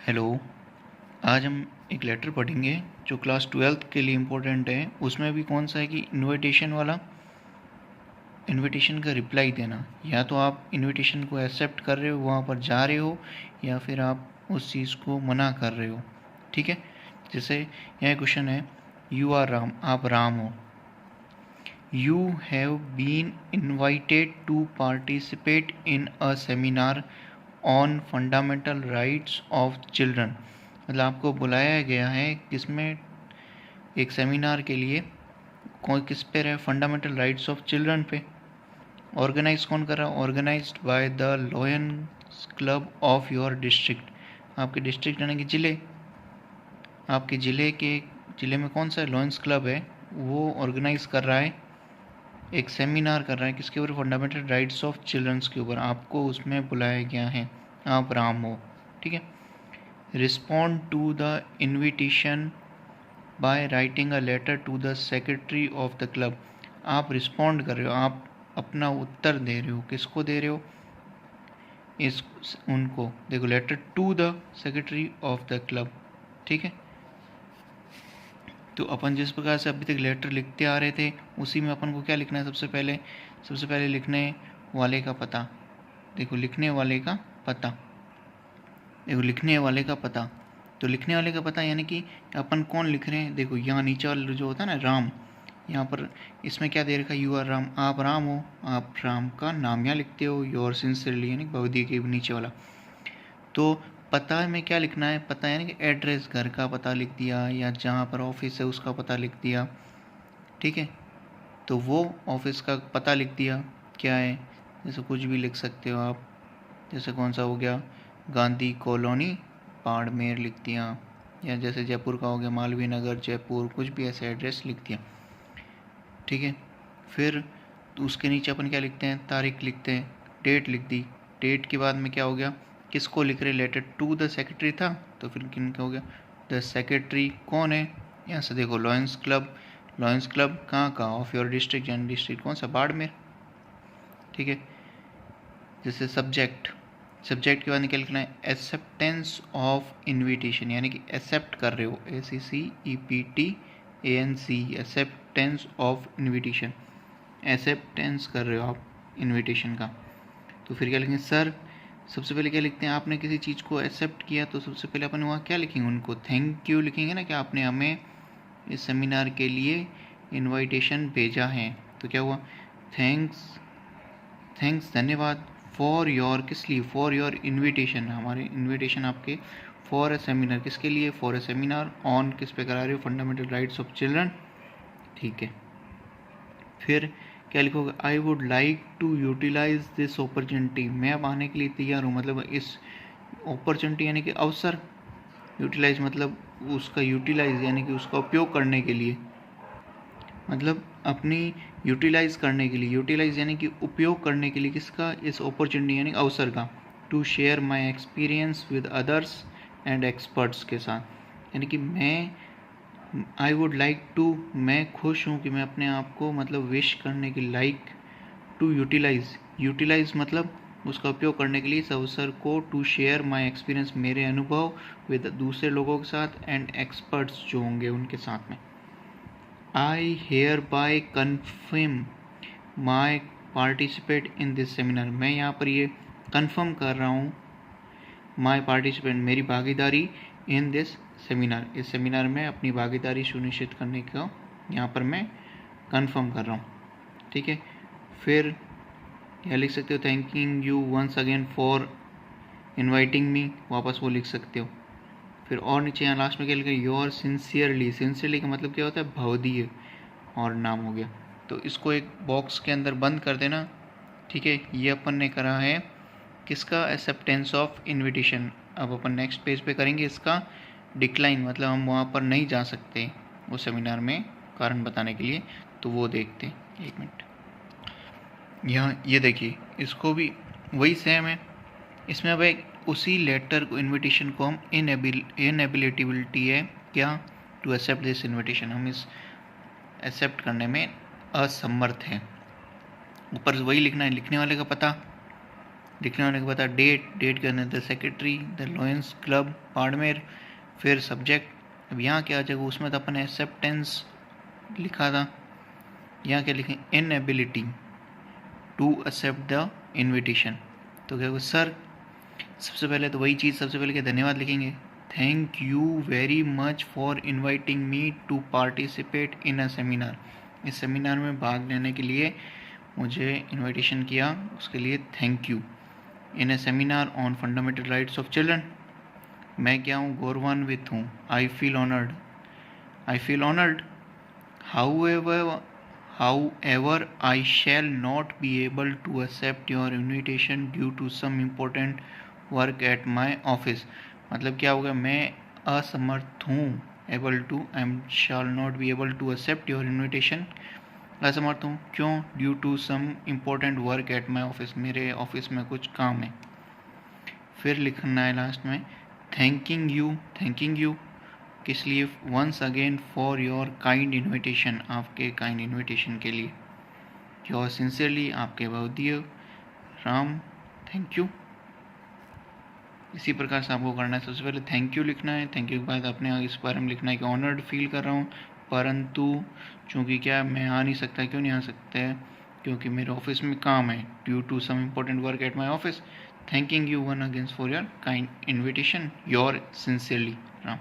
Hello. आज हम एक लेटर पढ़ेंगे जो क्लास 12th के लिए इम्पोर्टेंट है। उसमें भी कौन सा है कि इनविटेशन वाला, इनविटेशन का रिप्लाई देना। या तो आप इनविटेशन को एक्सेप्ट कर रहे हो, वहाँ पर जा रहे हो, या फिर आप उस चीज़ को मना कर रहे हो। ठीक है। जैसे यह क्वेश्चन है, यू आर राम, आप राम हो। You have been invited to participate in a seminar on fundamental rights of children. मतलब आपको बुलाया गया है किसमें, एक सेमिनार के लिए। कौन किस पे है? फंडामेंटल राइट्स ऑफ चिल्ड्रन पे। ऑर्गेनाइज कौन कर रहा है? Organised by the Lions Club of your district. आपके डिस्ट्रिक्ट यानी कि ज़िले, आपके ज़िले में कौन सा लॉयंस क्लब है, वो ऑर्गेनाइज कर रहा है, एक सेमिनार कर रहा है किसके ऊपर? फंडामेंटल राइट्स ऑफ चिल्ड्रंस के ऊपर। आपको उसमें बुलाया गया है, आप राम हो। ठीक है। Respond to the invitation by writing a letter to the secretary of the club. आप रिस्पॉन्ड कर रहे हो, आप अपना उत्तर दे रहे हो। किसको दे रहे हो? इस उनको देखो, letter to the secretary of the club. ठीक है। तो अपन जिस प्रकार से अभी तक लेटर लिखते आ रहे थे, उसी में अपन को क्या लिखना है? सबसे पहले लिखने वाले का पता। देखो, लिखने वाले का पता। देखो, लिखने वाले का पता। तो लिखने वाले का पता यानी कि अपन कौन लिख रहे हैं। देखो, यहाँ नीचे वाला जो होता है ना, राम, यहाँ पर इसमें क्या दे रखा है? यू आर राम, आप राम हो। आप राम का नाम यहाँ लिखते हो, योर सिंसियरली, यानी भवदी के नीचे वाला। तो पता में क्या लिखना है? पता यानी कि एड्रेस, घर का पता लिख दिया, या जहाँ पर ऑफिस है उसका पता लिख दिया। ठीक है। तो वो ऑफिस का पता लिख दिया। क्या है? जैसे कुछ भी लिख सकते हो आप। जैसे कौन सा हो गया? गांधी कॉलोनी, बाड़मेर लिख दिया। या जैसे जयपुर का हो गया, मालवीय नगर, जयपुर। कुछ भी ऐसे एड्रेस लिख दिया। ठीक है। फिर उसके नीचे अपन क्या लिखते हैं? तारीख लिखते हैं, डेट लिख दी। डेट के बाद में क्या हो गया? किसको लिख रहे? लेटर टू द सेक्रेटरी था, तो फिर किन क्या हो गया? द सेक्रेटरी कौन है? यहाँ से देखो, लॉयंस क्लब। लॉयंस क्लब कहाँ का? Of your district. यानी डिस्ट्रिक्ट कौन सा? बाड़मेर। ठीक है। जैसे सब्जेक्ट के बाद निकल लिखना है एक्सेप्टेंस ऑफ इनविटेशन, यानी कि एक्सेप्ट कर रहे हो, ACCEPTANC, acceptance of invitation. Acceptance कर रहे हो आप इनविटेशन का। तो फिर क्या लिखेंगे? सर, सबसे पहले क्या लिखते हैं? आपने किसी चीज़ को एक्सेप्ट किया, तो सबसे पहले अपन वहाँ क्या लिखेंगे? उनको थैंक यू लिखेंगे ना, कि आपने हमें इस सेमिनार के लिए इनविटेशन भेजा है। तो क्या हुआ? थैंक्स, धन्यवाद। फॉर योर, किस लिए? फॉर योर इन्विटेशन, हमारे इन्विटेशन आपके। फॉर अ सेमिनार, किसके लिए? फॉर अ सेमिनार ऑन, किस पे करा रहे हो? Fundamental rights of children. ठीक है। फिर क्या लिखोगे? I would like to utilise this opportunity, मैं अब आने के लिए तैयार हूँ। मतलब इस अपॉर्चुनिटी यानी कि अवसर, यूटिलाइज मतलब उसका यूटिलाइज यानी कि उसका उपयोग करने के लिए, मतलब अपनी यूटिलाइज करने के लिए। यूटिलाइज यानी कि उपयोग करने के लिए, किसका? इस अपॉर्चुनिटी यानी अवसर का। To share my experience with others and experts के साथ। यानी कि आई वुड लाइक टू, मैं खुश हूँ कि मैं अपने आप को मतलब विश करने की, लाइक टू यूटिलाइज मतलब उसका उपयोग करने के लिए इस अवसर को। टू शेयर माई एक्सपीरियंस, मेरे अनुभव, विद दूसरे लोगों के साथ, एंड एक्सपर्ट्स जो होंगे उनके साथ में। I hereby confirm my participate in this seminar, मैं यहाँ पर ये कन्फर्म कर रहा हूँ, माई पार्टिसिपेट, मेरी भागीदारी, इन दिस सेमिनार, इस सेमिनार में अपनी भागीदारी सुनिश्चित करने का यहाँ पर मैं कन्फर्म कर रहा हूँ। ठीक है। फिर यह लिख सकते हो, thanking you once again for inviting me, वापस वो लिख सकते हो। फिर और नीचे यहाँ लास्ट में क्या लिखा? योर सिंसियरली, सिंसियरली का मतलब क्या होता है? भवदीय और नाम हो गया। तो इसको एक बॉक्स के अंदर बंद कर देना। ठीक है। ये अपन ने करा है किसका? Acceptance of invitation. अब अपन नेक्स्ट पेज पे करेंगे इसका डिक्लाइन, मतलब हम वहाँ पर नहीं जा सकते उस सेमिनार में, कारण बताने के लिए। तो वो देखते हैं, एक मिनट। यहाँ ये देखिए, इसको भी वही सेम है। इसमें अब एक उसी लेटर को, इनविटेशन को हम इनएबिलिटी है क्या? टू एक्सेप्ट दिस इनविटेशन, हम इस एक्सेप्ट करने में असमर्थ हैं। ऊपर वही लिखना है, लिखने वाले का पता, लिखने होने के बाद डेट के अंदर the secretary the Lions club Barmer, फिर सब्जेक्ट। अब यहाँ क्या आ जाएगा, उसमें तो अपन एक्सेप्टेंस लिखा था, यहाँ क्या लिखें, inability to accept the invitation. तो क्या होगा सर, सबसे पहले तो वही चीज़, सबसे पहले क्या धन्यवाद लिखेंगे, thank you very much for inviting me to participate in a seminar. इस सेमिनार में भाग लेने के लिए मुझे इन्विटेशन किया, उसके लिए thank you. In a seminar on fundamental rights of children, मैं क्या हूँ, गौरवान्वित हूँ। I feel honoured however I shall not be able to accept your invitation due to some important work at my office। मतलब क्या होगा, मैं असमर्थ हूँ, able to shall not be able to accept your invitation, असमर्थ हूँ क्यों, due to some important work at my office, मेरे ऑफिस में कुछ काम है। फिर लिखना है लास्ट में थैंकिंग यू किस लिए, once again for your kind invitation, आपके काइंड इन्विटेशन के लिए। योर सिंसियरली, आपके बहुदीय राम, थैंक यू। इसी प्रकार से आपको करना है, सबसे पहले थैंक यू लिखना है, थैंक यू के बाद अपने इस बारे में लिखना है कि ऑनर्ड फील कर रहा हूँ, परंतु चूँकि क्या मैं आ नहीं सकता, क्यों नहीं आ सकता है, क्योंकि मेरे ऑफिस में काम है, due to some important work at my office. Thanking you once again for your kind invitation, your sincerely Ram.